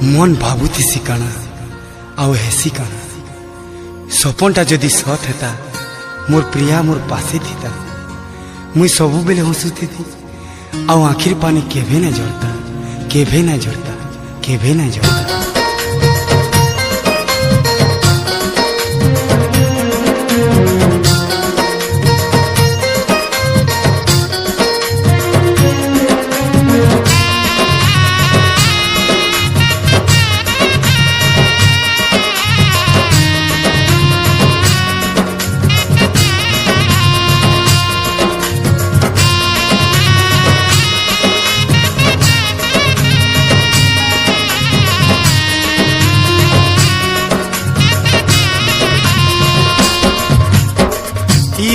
मन भावुसी काना आउ हेसी काना सपनटा जदि सत हेता मोर प्रिया मोर पासे थीता मुई सबु बेले हसुथी आउ आखिर पानी केभे ना जरता केभे ना जरता केभे ना जरता।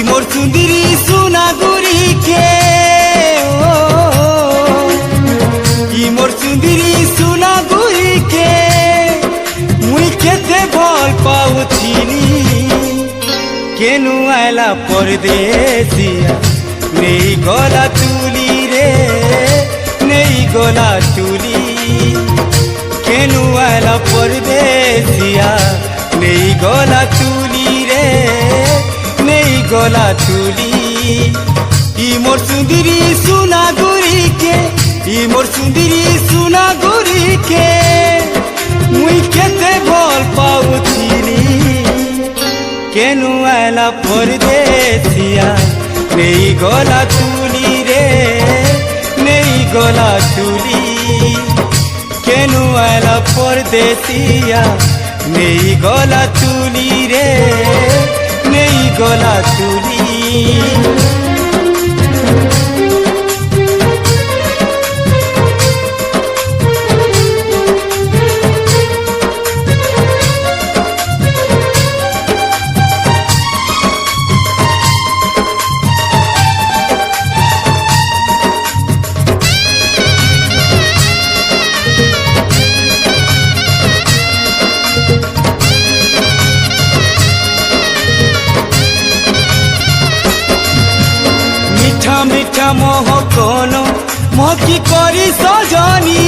मोर सुंदरी सुना गुरी के मोर सुंदरी सुना गुरी के मुई केते भल पाउथिनी केनु आला परदेसिया नहीं गला तुली रे नहीं गला तुली केनु आला परदेसिया नहीं गला तुली रे नहीं गला तुली मोर सुंदरी सुना गुरी के मोर सुंदरी सुना गुरी के मुई केते भल पाउथिनी केनु आला परदेसिया नहीं गला तुली रे नहीं गला तुली केनु आला परदेसिया नहीं गला तुली रे नहीं गला तुली। मीठा मोह कोनो मोकी करी सजनी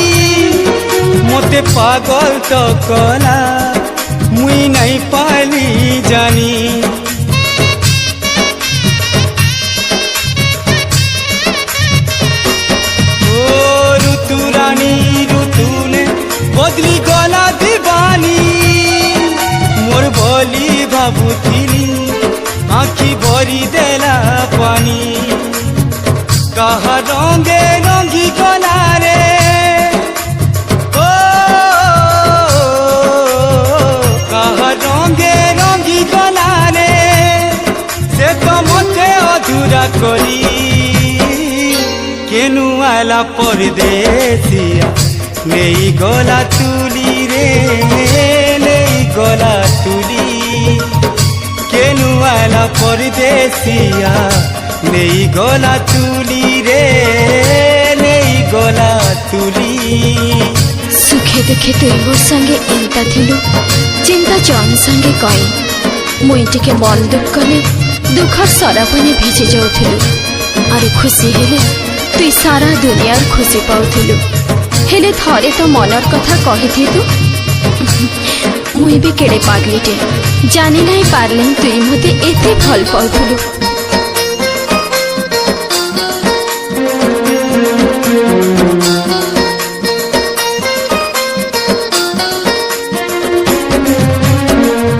मोते पागल तो कला मुई नहीं पाली जानी ओ ऋतु रानी ऋतु ने बदली गला दीवानी मोर बोली भाबुथिनी आखी भरी देला पानी कहा रंगे रंगी गला रे ओ कहा रंगे रंगी गला रे से तो मते अधूरा करी केनु आला परदेसिया नहीं गला तुली रे नहीं गला तुली केनु आला परदेसिया नहीं गला तुली रे नहीं गला तुली। सुखे दुखे तुई मोर संगे एंता थिलु चिंता जन संगे कई मुई टिके मन दुख कले दुखर सरपने भिजे जाउथिलु अरे खुशी हेले तुई सारा दुनियार खुशी पाउथिलु हेले थरे तो मनर कथा कहिथिलु मुई भी केड़े पागलीटे जानी नहीं पारले तुई मते एते भल पाउथिलु।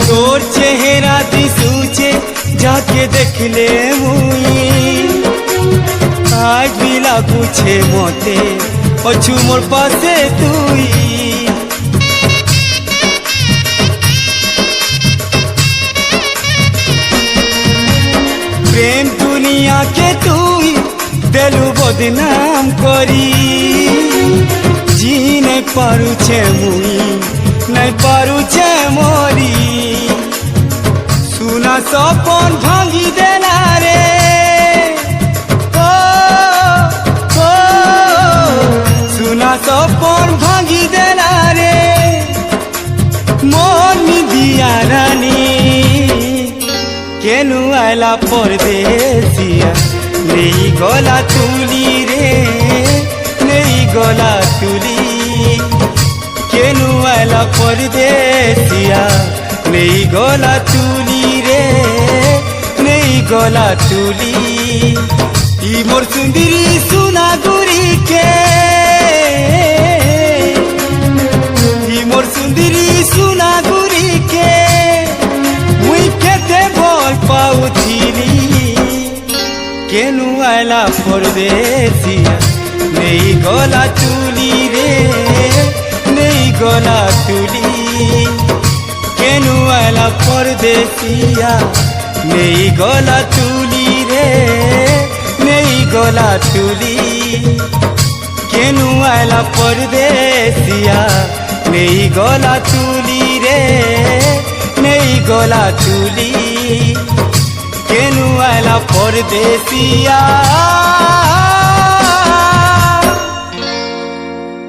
तोर चेहरा दिसूचे जाके देख ले मुई आज भी लागू छे मोते पछू मोर पासे तुई प्रेम दुनिया के तुई देलु बदनाम करी जी नहीं पारू छे मुई नहीं पारू छे मोरी सुना सपन भांगी देला रे ओ सुना सपन भांगी देला रे मन दिया रानी केनु आला परदेसिया नहीं गला तुली रे नहीं गला तुली কেনু আইলা পরদেশিয়া নেই গলা তুলি রে নেই গলা তুলি ই মোর সুন্দরী সুনাগুরি কে ই মোর সুন্দরী সুনাগুরি কে মুই কেতে ভাল পাউথিলি কেনু আইলা পরদেশিয়া নেই গলা তুলি রে নেই গলা তুলি কেনু আইলা পরদেশিয়া নেই গলা তুলি রে নেই গলা তুলি কেনু আইলা পরদেশিয়া নেই গলা তুলি রে নেই গলা তুলি কেনু আইলা পরদেশিয়া